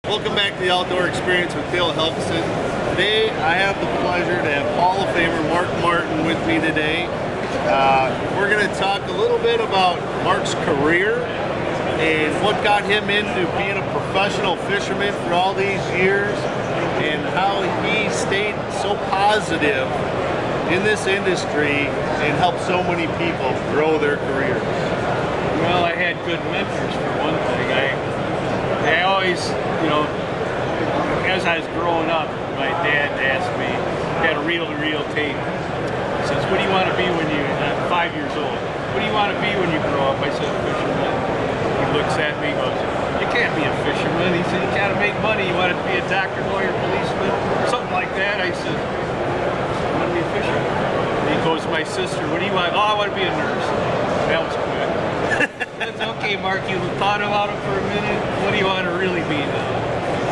Welcome back to the Outdoor Experience with Dale Helgeson. Today I have the pleasure to have Hall of Famer Mark Martin with me today. We're going to talk a little bit about Mark's career and what got him into being a professional fisherman for all these years and how he stayed so positive in this industry and helped so many people grow their careers. Well, I had good mentors for one thing. I always, as I was growing up, my dad asked me, had a reel-to-reel tape. He says, what do you want to be when you're 5 years old? What do you want to be when you grow up? I said, fisherman. He looks at me and goes, you can't be a fisherman. He said, you got to make money. You want to be a doctor, lawyer, policeman, something like that. I said, I want to be a fisherman. And he goes, my sister, what do you want? Oh, I want to be a nurse. That was quick. That's okay, Mark, you thought about it for a minute. What do you want to really be now?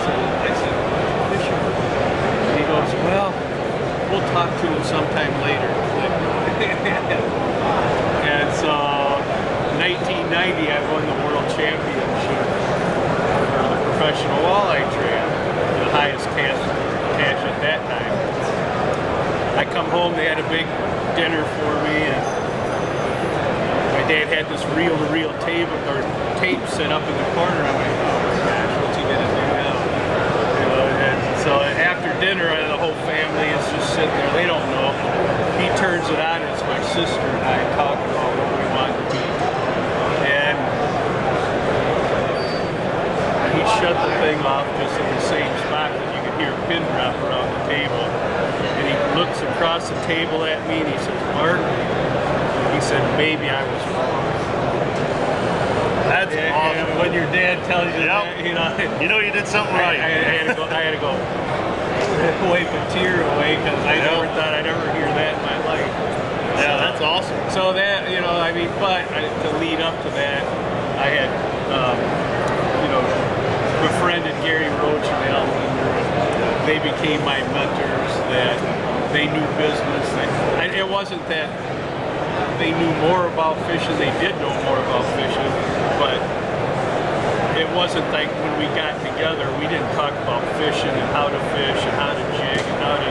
So I said, fisherman. And he goes, well, we'll talk to him sometime later. And so, 1990, I won the world championship for the professional walleye trade, the highest catch at that time. I come home, they had a big dinner for me, and my dad had this reel-to-reel tape set up in the corner. I'm like, oh my gosh, what's he gonna do now? And so after dinner, the whole family is just sitting there. They don't know. He turns it on. It's my sister and I talking about what we want to be. And he shut the thing off just in the same spot that you could hear a pin drop around the table. And he looks across the table at me and he says, Mark, he said, maybe I was wrong. That's awesome. And when your dad tells you that, you know you did something right. I had to go wipe a tear away because I never thought I'd ever hear that in my life. Yeah, that's awesome. So that, but to lead up to that, I had, befriended Gary Roach and Al Linder. They became my mentors. That they knew business. It wasn't that they knew more about fishing. They did know more about fishing, but it wasn't like when we got together, we didn't talk about fishing and how to fish and how to jig and how to.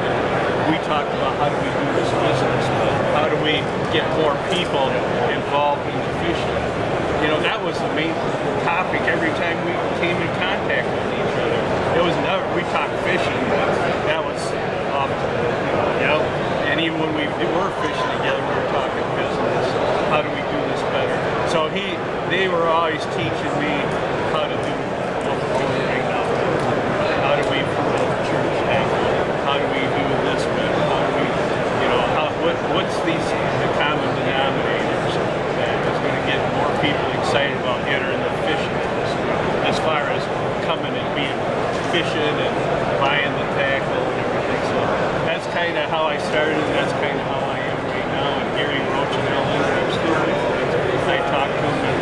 We talked about how do we do this business, but how do we get more people involved in the fishing. That was the main topic every time we came in contact with each other. It was never, we talked fishing, but that was off to And even when we were fishing together, we were talking business. How do we do this better? So they were always teaching me how to do what we're doing right now. How do we promote church tackle? How do we do this better? How do we, what's the common denominators that is going to get more people excited about entering the fishing industry as far as coming and being fishing and buying the tackle and everything. So that's kind of how I started, and that's kind of how I am right now. And Gary Roach and Al Linder, I'm still my friends. I talk to them at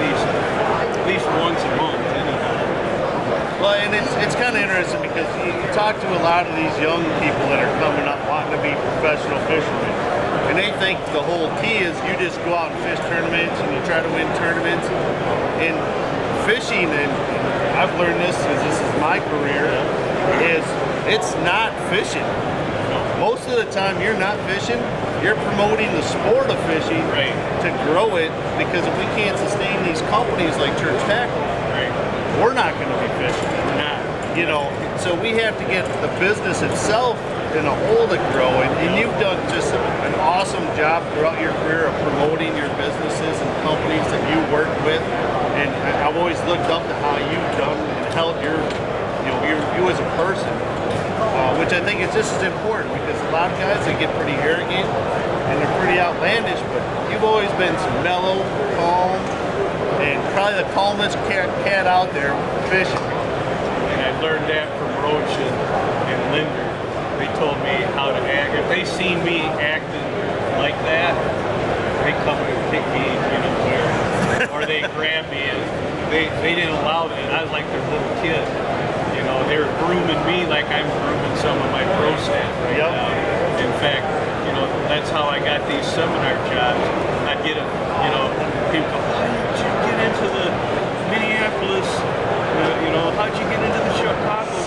least once a month. Well, and it's kind of interesting because you talk to a lot of these young people that are coming up wanting to be professional fishermen, and they think the whole key is you just go out and fish tournaments and you try to win tournaments. And fishing, and I've learned this because this is my career, is it's not fishing. Most of the time you're not fishing, you're promoting the sport of fishing to grow it, because if we can't sustain these companies like Church Tackle, we're not going to be fishing. We're not. So we have to get the business itself in a whole to grow, and you've done just an awesome job throughout your career of promoting your businesses and companies that you work with, and I've always looked up to how you've done and held you as a person, which I think is just as important, because a lot of guys, they get pretty arrogant and they're pretty outlandish, but you've always been mellow, calm, and probably the calmest cat out there fishing. And I learned that from Roach and Linder. They told me how to act. If they seen me acting like that, they come and kick me, or they grab me, and they didn't allow that. I was like their little kid. They were grooming me like I'm grooming some of my pro staff right now. In fact, that's how I got these seminar jobs. I'd get people go, how did you get into the Minneapolis, how'd you get into the Chicago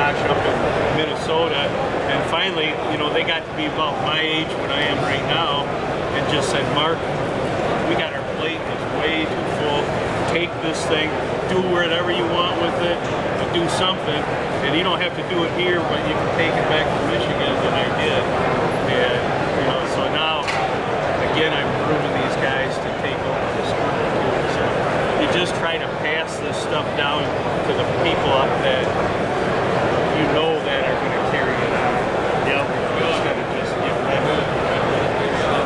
Oshkosh up in Minnesota, and finally, you know, they got to be about my age, what I am right now, and just said, Mark, we got our plate is way too full. Take this thing, do whatever you want with it, but do something, and you don't have to do it here, but you can take it back to Michigan, and I did. And you know, so now, again, I'm grooming these guys to take over the school too. So you just try to pass this stuff down to the people up that you know that are going to carry it out. Yep. Instead of just give them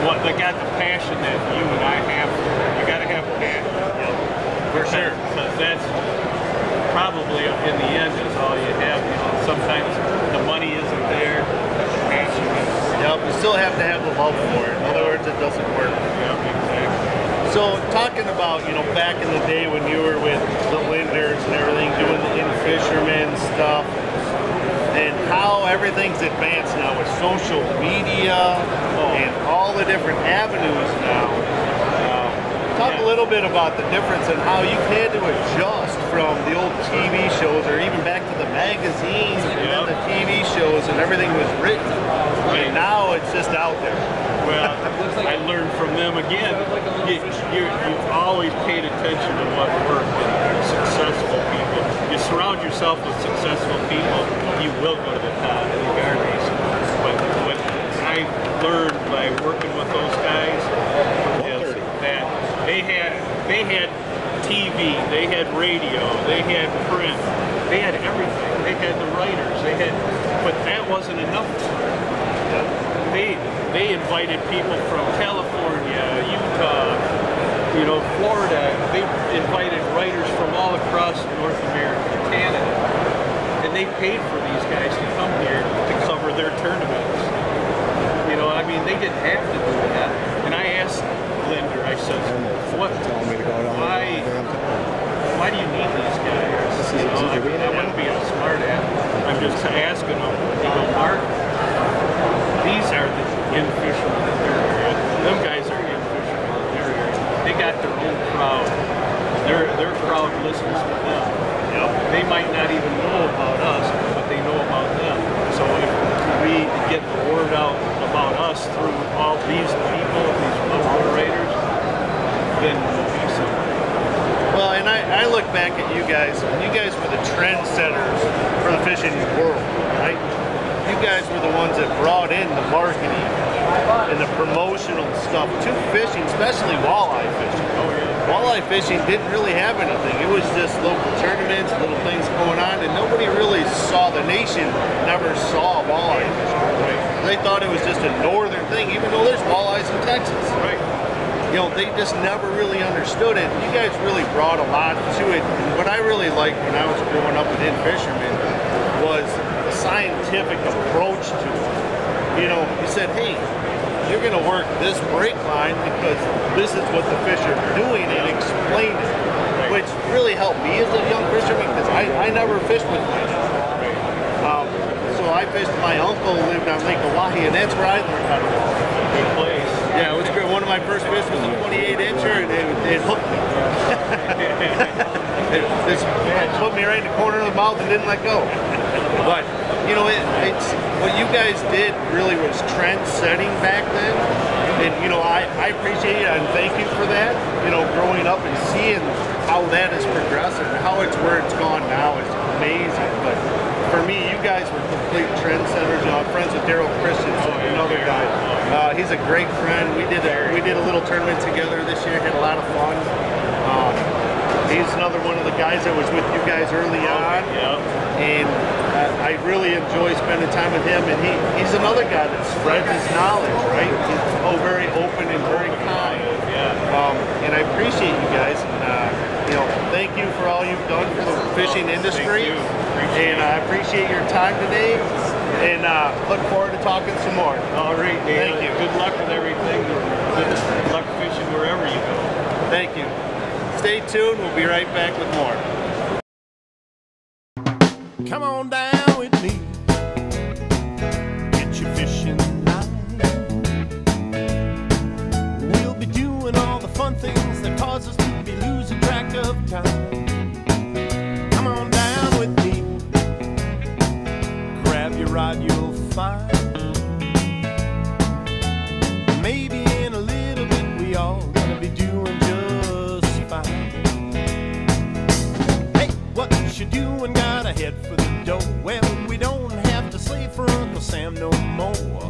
what they got the passion that you and I have. You got to have passion. Yep. For sure. Because that's probably in the end is all you have. You know, sometimes the money isn't there, the passion is. Yep. You still have to have the love for it. In other words, it doesn't work. Yep, exactly. So talking about, you know, back in the day when you were with the Linders and everything, doing the in-fisherman stuff, and how everything's advanced now with social media and all the different avenues now. Talk a little bit about the difference and how you've had to adjust from the old TV shows or even back to the magazines and then the TV shows and everything was written. And now it's just out there. Well, I learned from them again. You've always paid attention to what worked with successful people. You surround yourself with successful people, you will go to the top regardless. But what I learned by working with those guys is that they had TV, they had radio, they had print, they had everything. They had the writers, but that wasn't enough. They invited people from California, Utah, you know, Florida. They invited writers from all across North America, Canada, and they paid for these guys to come here to cover their tournaments. You know, I mean, they didn't have to do that. And I asked Linder, I said, why do you need these guys? You know, I wouldn't be a smart ass. I'm just asking them, you know, Mark, these are the in-fishermen in their area. Them guys are in-fishermen in their area. They got their own crowd. Their crowd listens to them. Yep. They might not even know about us, but they know about them. So if we get the word out about us through all these people, these moderators, then we'll be somewhere. Well, and I look back at you guys, and you guys were the trendsetters for the fishing world, right? You guys were the ones that brought in the marketing and the promotional stuff to fishing, especially walleye fishing. Oh, yeah. Walleye fishing didn't really have anything. It was just local tournaments, little things going on, and nobody really saw, the nation never saw walleye fishing. Right. They thought it was just a northern thing, even though there's walleyes in Texas. Right. You know, they just never really understood it. You guys really brought a lot to it. And what I really liked when I was growing up with in-fishermen was the scientific approach to it. You know, you said, hey, you're going to work this break line because this is what the fish are doing, and explain it, which really helped me as a young fisherman because I never fished with my dad. So I fished, my uncle lived on Lake Oahe, and that's where I learned how to walk. Good place. Yeah, it was great. One of my first fish was a 28-incher, and it hooked me. It put me right in the corner of the mouth and didn't let go. But, you know, it's what you guys did really was trend-setting back then. And, you know, I appreciate it and thank you for that. You know, growing up and seeing how that has progressed and how it's where it's gone now is amazing. But for me, you guys were complete trendsetters. You know, I'm friends with Daryl Christensen, another guy. He's a great friend. We did a little tournament together this year. Had a lot of fun. He's another one of the guys that was with you guys early on. And I really enjoy spending time with him. And he's another guy that spreads his knowledge, right? He's very open and very kind. And I appreciate you guys. And, you know, thank you for all you've done for the fishing industry. And I appreciate your time today. And look forward to talking some more. All right, Dan. Thank you. Good luck with everything. Good luck fishing wherever you go. Thank you. Stay tuned. We'll be right back with more. Come on down with me. Get your fishing line. We'll be doing all the fun things that cause us to be losing track of time. Come on down with me. rod you'll find. Maybe in a little bit we all gonna be doing just fine. Hey, what you doing? Gotta head for the door. Well, we don't have to slave for Uncle Sam no more.